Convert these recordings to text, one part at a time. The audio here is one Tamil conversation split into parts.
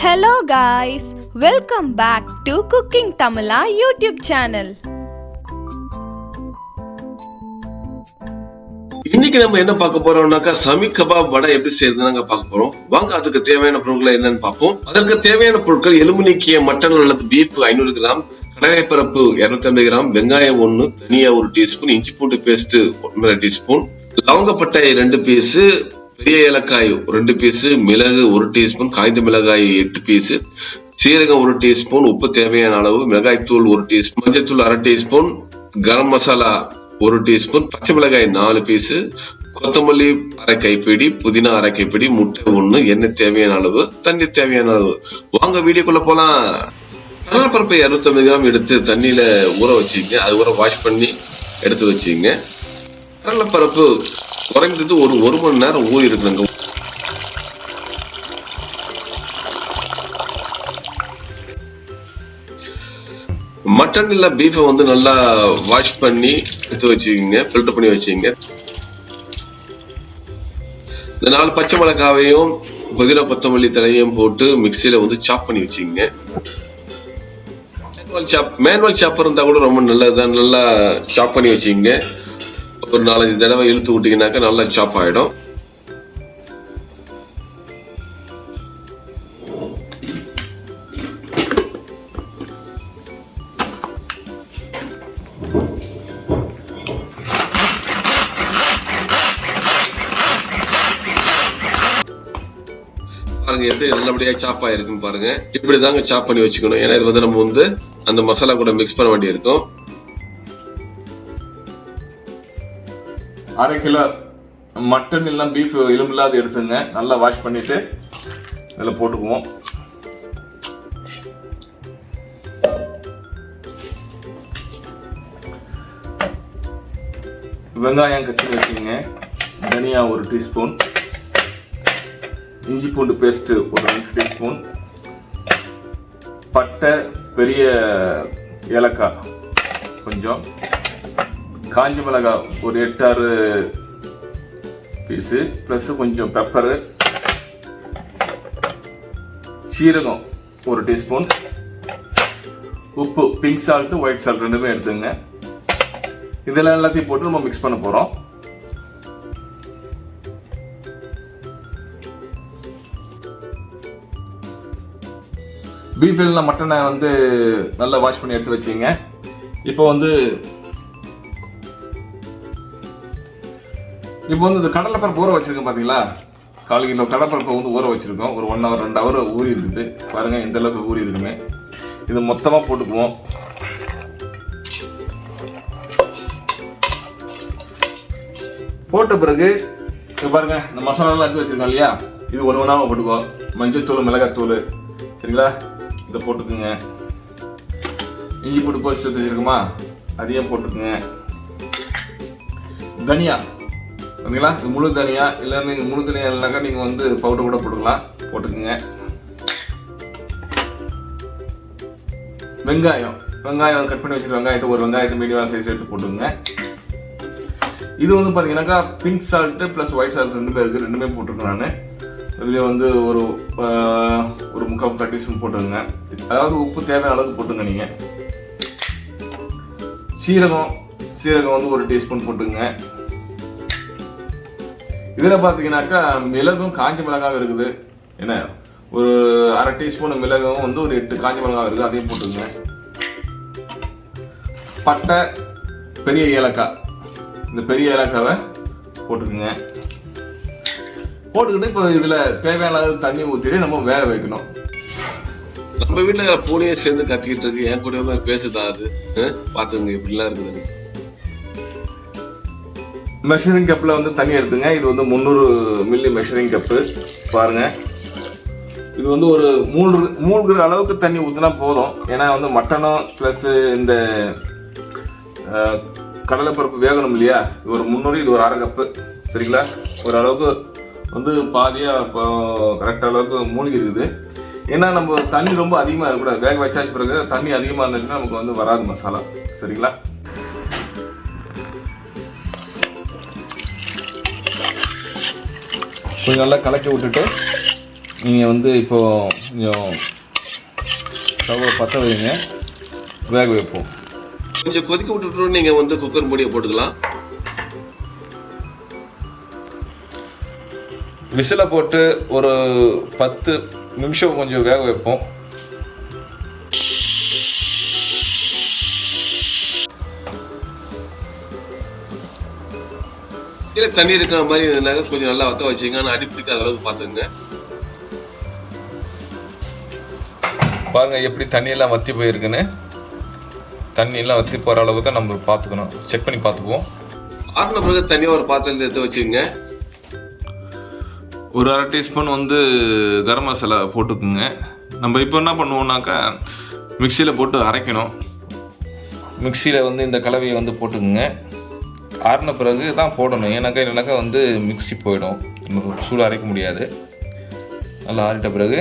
Hello guys, welcome back to Cooking Tamila YouTube channel. இன்னைக்கு நம்ம என்ன பார்க்க போறோம்னாக்கா ஷமி கபாப் வடை எப்படி செய்யறதுன்னு பார்க்க போறோம். வாங்க அதுக்கு தேவையான பொருட்கள் என்னன்னு பார்ப்போம். அதற்கு தேவையான பொருட்கள் எலும்பு நீக்கிய மட்டன் அல்லது பீஃப் 500 கிராம், கடலைப்பருப்பு 250 கிராம், வெங்காயம் 1, தனியா 1 டீஸ்பூன், இஞ்சி பூண்டு பேஸ்ட் 1 டீஸ்பூன், லவங்கப்பட்டை 2 பீஸ், பெரிய ஏலக்காய் 2 பீஸ், மிளகு 1 டீஸ்பூன், காய்ந்த மிளகாய் 8 பீஸ், சீரகம் 1 டீஸ்பூன், உப்பு தேவையான அளவு, மிளகாய் தூள் 1 டீஸ்பூன், மஞ்சள் தூள் 1/2 டீஸ்பூன், கரம் மசாலா 1 டீஸ்பூன், பச்சை மிளகாய் 4 பீஸ், கொத்தமல்லி 1/2 கைப்பிடி, புதினா 1/2 கைப்பிடி, முட்டை 1, எண்ணெய் தேவையான அளவு, தண்ணி தேவையான அளவு. வாங்க வீடியோக்குள்ள போலாம். கடலைப்பருப்பை 250 கிராம் எடுத்து தண்ணியில ஊற வச்சுக்கங்க. அது ஊற வாஷ் பண்ணி எடுத்து வச்சுக்கங்க. கடலைப்பருப்பு குறைந்தது ஒரு மணி நேரம் ஊறி இருக்கணுங்க. மட்டன் இல்ல பீஃபை வந்து நல்லா வாஷ் பண்ணி எடுத்து வச்சுக்கோங்க, ஃபில்டர் பண்ணி வச்சுக்கோங்க. இந்த 4 பச்சை மிளகாவையும் புதினா கொத்தமல்லி தலையும் போட்டு மிக்சியில வந்து சாப் பண்ணி வச்சுக்கோங்க. மேனுவல் சாப்பர் இருந்தா கூட ரொம்ப நல்லதுதான். நல்லா சாப் பண்ணி வச்சுக்கோங்க. ஒரு 4-5 தடவை இழுத்து விட்டீங்கன்னாக்கா நல்லா சாப் ஆயிடும். பாருங்க எப்படி நல்லபடியா சாப் ஆயிருக்குன்னு பாருங்க. இப்படிதாங்க சாப் பண்ணி வச்சுக்கணும். ஏன்னா இது வந்து நம்ம வந்து அந்த மசாலா கூட மிக்ஸ் பண்ண வேண்டி இருக்கும். 1/2 கிலோ மட்டன் எல்லாம் பீஃப் எலும்பு இல்லாத எடுத்துங்க. நல்லா வாஷ் பண்ணிட்டு இதில் போட்டுக்குவோம். வெங்காயம் கட் பண்ணி வச்சுக்கோங்க. தனியா 1 டீஸ்பூன், இஞ்சி பூண்டு பேஸ்ட் 1 டீஸ்பூன், பட்டை, பெரிய ஏலக்காய் கொஞ்சம், காஞ்ச மிளகாய் ஒரு 8-6 பீஸு, ப்ளஸ் கொஞ்சம் பெப்பரு, சீரகம் 1 டீஸ்பூன், உப்பு, பிங்க் சால்ட்டு, ஒயிட் சால்ட் ரெண்டுமே எடுத்துங்க. இதெல்லாம் எல்லாத்தையும் போட்டு நம்ம மிக்ஸ் பண்ண போகிறோம். பீஃப் இல்லைனா மட்டனை வந்து நல்லா வாஷ் பண்ணி எடுத்து வச்சுங்க. இப்போ வந்து இந்த கடலைப்பருப்பு ஊற வச்சிருக்கோம் பார்த்தீங்களா? 1/4 கிலோ கடலைப்பருப்பை வந்து ஊற வச்சிருக்கோம். ஒரு 1 ஹவர் 2 ஹவர் ஊறி இருக்குது பாருங்க. இந்த அளவுக்கு ஊறி இருக்குமே. இது மொத்தமாக போட்டுக்குவோம். போட்ட பிறகு பாருங்க இந்த மசாலாலாம் எடுத்து வச்சிருக்கோம் இல்லையா? இது 1 ஒன்றா போட்டுக்குவோம். மஞ்சள் தூள், மிளகாய் தூள், சரிங்களா? இதை போட்டுக்குங்க. இஞ்சி பூண்டு பேஸ்ட் எடுத்து வச்சிருக்கோமா? அதையும் போட்டுக்குங்க. தனியா பார்த்தீங்களா? இது முழு தனியா, இல்லை நீங்கள் முழு தனியா இல்லைனாக்கா நீங்கள் வந்து பவுடர் கூட போட்டுக்கலாம். போட்டுக்குங்க. வெங்காயம் கட் பண்ணி வச்சிருக்க வெங்காயத்தை ஒரு வெங்காயத்தை மீடியம் சைஸ் எடுத்து போட்டுங்க. இது வந்து பார்த்தீங்கன்னாக்கா pink salt plus white salt ரெண்டுமே இருக்குது. ரெண்டுமே போட்டிருக்கேன் நான். இதுலேயே வந்து ஒரு 3/4 டீஸ்பூன் போட்டுருங்க. அதாவது உப்பு தேவையான அளவுக்கு போட்டுங்க நீங்கள். சீரகம் வந்து 1 டீஸ்பூன் போட்டுங்க. இதில் பார்த்தீங்கன்னாக்கா மிளகும் காஞ்ச மிளகாவும் இருக்குது. என்ன ஒரு 1/2 டீஸ்பூன் மிளகும் வந்து ஒரு 8 காஞ்ச மிளகாவும் இருக்குது. அதையும் போட்டுங்க. பட்டை, பெரிய ஏலக்காய், இந்த பெரிய ஏலக்காவை போட்டுக்குங்க. போட்டுக்கிட்டு இப்போ இதில் தேவையான தண்ணி ஊற்றிட்டு நம்ம வேக வைக்கணும். நம்ம வீட்டுல பூனையை சேர்ந்து கத்திக்கிட்டு இருக்கு. என் கூட பேசுதா? அது பாத்துங்க இப்படிலாம் இருக்குது. மெஷரிங் கப்பில் வந்து தண்ணி எடுத்துங்க. இது வந்து 300 மில்லி மெஷரிங் கப்பு பாருங்க. இது வந்து ஒரு 3 அளவுக்கு தண்ணி ஊற்றினா போதும். ஏன்னா வந்து மட்டனும் ப்ளஸ் இந்த கடலைப்பருப்பு வேகணும் இல்லையா? இது ஒரு 300, இது ஒரு 1/2 கப்பு, சரிங்களா? ஒரு அளவுக்கு வந்து பாதியாக இப்போ கரெக்ட் அளவுக்கு மூழ்கி இருக்குது. ஏன்னா நம்ம தண்ணி ரொம்ப அதிகமாக இருக்கக்கூடாது. வேக வச்சாச்சு பிறகு தண்ணி அதிகமாக இருந்துச்சுன்னா நமக்கு வந்து வராது மசாலா, சரிங்களா? கொஞ்சம் நல்லா கலக்கி விட்டுட்டு நீங்கள் வந்து இப்போது கொஞ்சம் ஸ்டவ்வை பற்ற வைங்க, வேக வைப்போம். கொஞ்சம் கொதிக்க விட்டுட்டு நீங்கள் வந்து குக்கர் மூடியை போட்டுக்கலாம். விசிலை போட்டு ஒரு 10 நிமிஷம் கொஞ்சம் வேக வைப்போம். கீழே தண்ணி இருக்கிற மாதிரி இருந்தாங்க கொஞ்சம் நல்லா வத்த வச்சுங்க. ஆனால் அடி பிடிக்காத அளவுக்கு பார்த்துங்க. பாருங்கள் எப்படி தண்ணியெல்லாம் வற்றி போயிருக்குன்னு. தண்ணியெல்லாம் வற்றி போகிற அளவுக்கு தான் நம்ம பார்த்துக்கணும், செக் பண்ணி பார்த்துக்குவோம். ஆறின பிறகு தனியாக ஒரு பாத்திரத்தில் எடுத்து வச்சுக்கோங்க. ஒரு 1/2 டீஸ்பூன் வந்து கரம் மசாலா போட்டுக்குங்க. நம்ம இப்போ என்ன பண்ணுவோம்னாக்கா மிக்சியில் போட்டு அரைக்கணும். மிக்சியில் வந்து இந்த கலவையை வந்து போட்டுக்குங்க. ஆறின பிறகு தான் போடணும், இல்லைனாக்கா வந்து மிக்சி போயிடும், நமக்கு சூடு அரைக்க முடியாது. நல்லா ஆறிட்ட பிறகு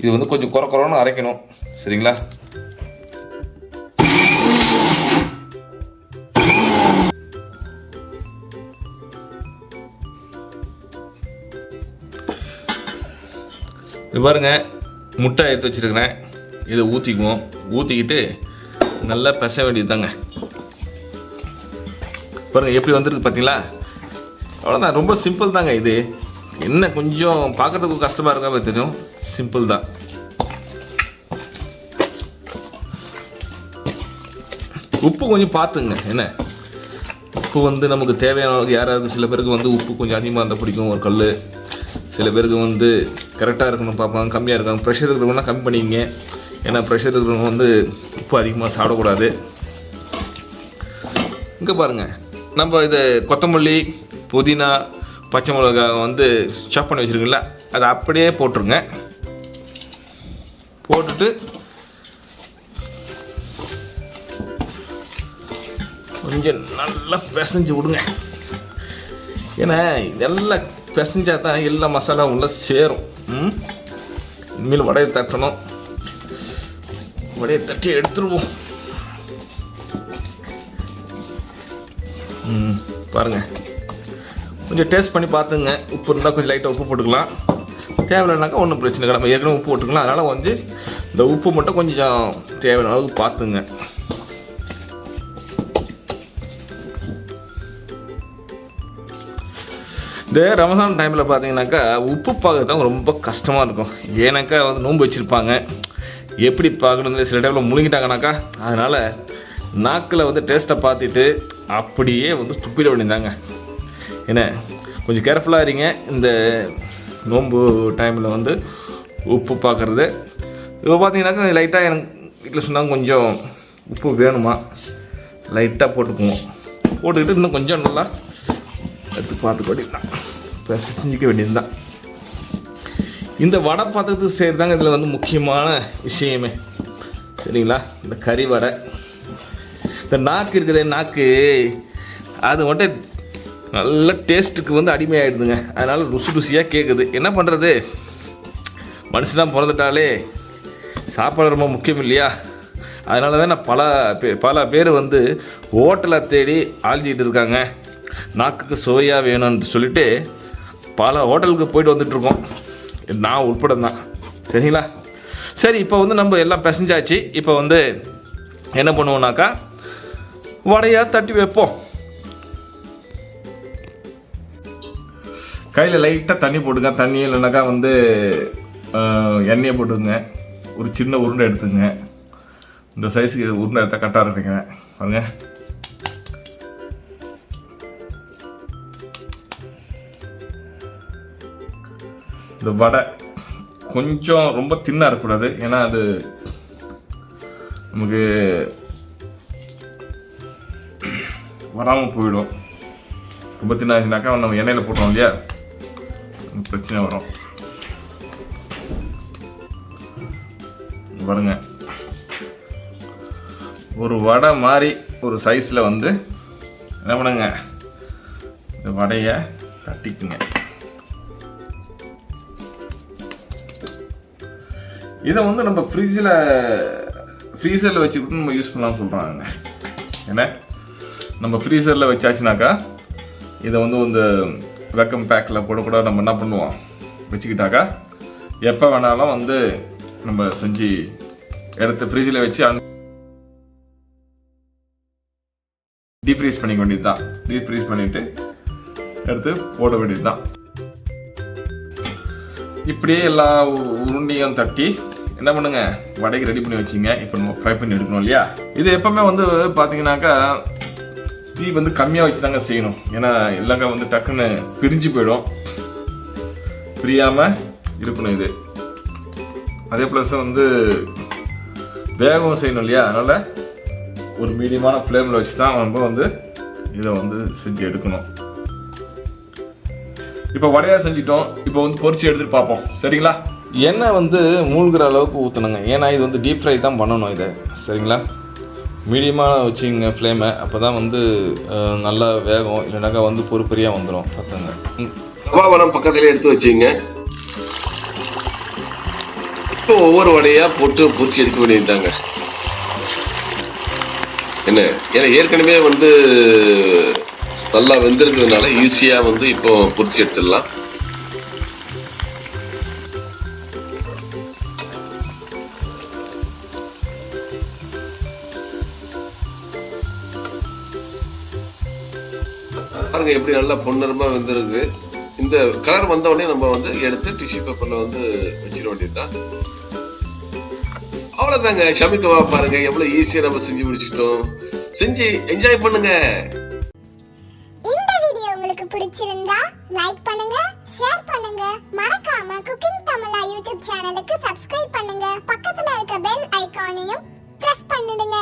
இது வந்து கொஞ்சம் குறைன்னு அரைக்கணும், சரிங்களா? இது பாருங்க, முட்டை எடுத்து வச்சுருக்கிறேன். இதை ஊற்றிக்குவோம். ஊற்றிக்கிட்டு நல்லா பிச வேண்டியது தாங்க. பாருங்கள் எப்படி வந்துருக்கு பார்த்தீங்களா? அவ்வளோதான், ரொம்ப சிம்பிள் தாங்க. இது என்ன கொஞ்சம் பார்க்குறதுக்கு கஷ்டமாக இருக்காம தெரியும், சிம்பிள் தான். உப்பு கொஞ்சம் பார்த்துங்க. என்ன உப்பு வந்து நமக்கு தேவையான யாராவது சில பேருக்கு வந்து உப்பு கொஞ்சம் அதிகமாக இருந்தால் பிடிக்கும் ஒரு கல். சில பேருக்கு வந்து கரெக்டாக இருக்கணும் பார்ப்பாங்க, கம்மியாக இருக்காங்க. ப்ரெஷர் இருக்கிறவங்கன்னா கம்மி பண்ணிங்க. ஏன்னா ப்ரெஷர் இருக்கிறவங்க வந்து உப்பு அதிகமாக சாப்பிடக்கூடாது. இங்கே பாருங்கள், நம்ம இது கொத்தமல்லி, புதினா, பச்சை மிளகாய் வந்து சாப் பண்ணி வச்சுருக்கீங்களா, அதை அப்படியே போட்டுருங்க. போட்டுட்டு கொஞ்சம் நல்லா பிசைஞ்சு விடுங்க. ஏன்னா இதெல்லாம் பிசைஞ்சா தான் எல்லா மசாலாவும் உள்ள சேரும். இனிமேல் வடையை தட்டணும். வடையை தட்டி எடுத்துருவோம். பாருங்கள், கொஞ்சம் டேஸ்ட் பண்ணி பார்த்துங்க. உப்பு இருந்தால் கொஞ்சம் லைட்டாக உப்பு போட்டுக்கலாம். தேவையில்லைனாக்கா ஒன்றும் பிரச்சனை இல்லை, நம்ம ஏற்கனவே உப்பு போட்டுக்கலாம். அதனால் கொஞ்சம் இந்த உப்பு மட்டும் கொஞ்சம் தேவையான அளவுக்கு பார்த்துங்க. இந்த ரமதான் டைமில் பார்த்தீங்கன்னாக்கா உப்பு பார்க்க தான் ரொம்ப கஷ்டமாக இருக்கும். ஏன்னாக்கா வந்து நோன்பு வச்சுருப்பாங்க, எப்படி பார்க்கணுன்னு சில டைமில் முழுங்கிட்டாங்கனாக்கா. அதனால் நாக்கில் வந்து டேஸ்ட்டை பார்த்துட்டு அப்படியே வந்து துப்பிட வேண்டியதாங்க. ஏன்னா கொஞ்சம் கேர்ஃபுல்லாக இருங்க இந்த நோன்பு டைமில் வந்து உப்பு பார்க்குறது. இப்போ பார்த்தீங்கன்னாக்கா லைட்டாக எனக்கு வீட்டில் சொன்னாங்க கொஞ்சம் உப்பு வேணுமா, லைட்டாக போட்டுக்குவோம். போட்டுக்கிட்டு இன்னும் கொஞ்சம் நல்லா எடுத்து பார்த்து கொட்டிடலாம், பிசைஞ்சிக்க வேண்டியது தான். இந்த வடை பாத்திரத்துக்கு செய்கிறதாங்க இதில் வந்து முக்கியமான விஷயமே, சரிங்களா? இந்த கறி வடை. இந்த நாக்கு இருக்குது, நாக்கு அது மட்டும் நல்ல டேஸ்ட்டுக்கு வந்து அடிமையாகிடுதுங்க. அதனால் ருசியாக கேட்குது. என்ன பண்ணுறது, மனுஷனாக பிறந்துட்டாலே சாப்பாடு ரொம்ப முக்கியம் இல்லையா? அதனால தான் நான் பல பேர் வந்து ஹோட்டலை தேடி ஆழ்ச்சிக்கிட்டு இருக்காங்க. நாக்குக்கு சுவையாக வேணும்னு சொல்லிட்டு பல ஹோட்டலுக்கு போயிட்டு வந்துட்டுருக்கோம், நான் உட்பட தான், சரிங்களா? சரி, இப்போ வந்து நம்ம எல்லாம் பிசைஞ்சாச்சு. இப்போ வந்து என்ன பண்ணுவோம்னாக்கா வடையாக தட்டி வைப்போம். கையில் லைட்டாக தண்ணி போட்டுங்க. தண்ணி இல்லைனாக்கா வந்து எண்ணெயை போட்டுங்க. ஒரு சின்ன உருண்டை எடுத்துங்க. இந்த சைஸுக்கு உருண்டை எடுத்தால் கரெக்டாக இருக்குங்க. பாருங்க, இந்த வடை கொஞ்சம் ரொம்ப தின்னாக இருக்கக்கூடாது, ஏன்னா அது நமக்கு வராமல் போயிடும். ரொம்ப தின்னாச்சுனாக்கா நம்ம எண்ணெயில் போட்டோம் இல்லையா, பிரச்சனை வரும். பாருங்க, ஒரு வடை மாதிரி ஒரு சைஸில் வந்து என்ன பண்ணுங்க, இந்த வடையை தட்டிக்குங்க. இதை வந்து நம்ம ஃப்ரீசரில் வச்சுக்கிட்டு நம்ம யூஸ் பண்ணலாம்னு சொல்கிறாங்க. ஏன்னா நம்ம ஃப்ரீசரில் வச்சாச்சுனாக்கா இதை வந்து இந்த வெக்கம் பேக்கில் கூட நம்ம என்ன பண்ணுவோம், வச்சுக்கிட்டாக்கா எப்போ வேணாலும் வந்து நம்ம செஞ்சு எடுத்து ஃப்ரிட்ஜில் வச்சு டீப் ஃப்ரீஸ் பண்ணிக்க வேண்டியது தான். டீப் ஃப்ரீஸ் பண்ணிவிட்டு எடுத்து போட வேண்டியது தான். இப்படியே எல்லா உருண்டையும் தட்டி என்ன பண்ணுங்க, வடைக்கு ரெடி பண்ணி வச்சிங்க. இப்போ நம்ம ஃப்ரை பண்ணி எடுக்கணும் இல்லையா? இது எப்பவுமே வந்து பார்த்தீங்கன்னாக்கா தீ வந்து கம்மியாக வச்சு தாங்க செய்யணும். ஏன்னா இல்லைங்க வந்து டக்குன்னு பிரிஞ்சு போயிடும், பிரியாமல் இருக்கணும் இது. அதே ப்ளஸ் வந்து வேகவும் செய்யணும் இல்லையா? அதனால் ஒரு மீடியமான ஃப்ளேமில் வச்சு தான் நம்ம வந்து இதை வந்து செஞ்சு எடுக்கணும். இப்போ வடையாக செஞ்சிட்டோம். இப்போ வந்து பொரிச்சு எடுத்துகிட்டு பார்ப்போம். சரிங்களா? எண்ணெய் வந்து மூழ்கிற அளவுக்கு ஊற்றணுங்க. ஏன்னா இது வந்து டீப் ஃப்ரை தான் பண்ணணும் இதை. சரிங்களா? மீடியமாக வச்சுங்க ஃப்ளேமை. அப்போ தான் வந்து நல்லா வேகும். இல்லைனாக்கா வந்து பொறுப்பரியாக வந்துடும். பார்த்துங்க. கபாபெல்லாம் பக்கத்துலேயே எடுத்து வச்சுங்க. இப்போ ஒவ்வொரு வடையாக போட்டு பொரிச்சு எடுக்க வேண்டியதுதாங்க. என்ன, ஏன்னா ஏற்கனவே வந்து நல்லா வெந்திருக்கிறதுனால ஈஸியாக வந்து இப்போ பொரிச்சு எடுத்துடலாம். பாருங்க எப்படி நல்லா பொன்னிறமா வெந்திருக்கு. இந்த கலர் வந்த உடனே நம்ம வந்து எடுத்து டிஷ்யூ பேப்பர்ல வந்து வச்சிட வேண்டியதுதான். அவ்வளவுதாங்க. ஷமி கபாப் பாருங்க எவ்வளவு ஈஸியா நம்ம செஞ்சு முடிச்சிட்டோம். செஞ்சு என்ஜாய் பண்ணுங்க. இந்த வீடியோ உங்களுக்கு பிடிச்சிருந்தா லைக் பண்ணுங்க, ஷேர் பண்ணுங்க, மறக்காம குக்கிங் தமிழா யூடியூப் சேனலுக்கு சப்ஸ்கிரைப் பண்ணுங்க. பக்கத்துல இருக்க பெல் ஐகானையும் பிரஸ் பண்ணிடுங்க.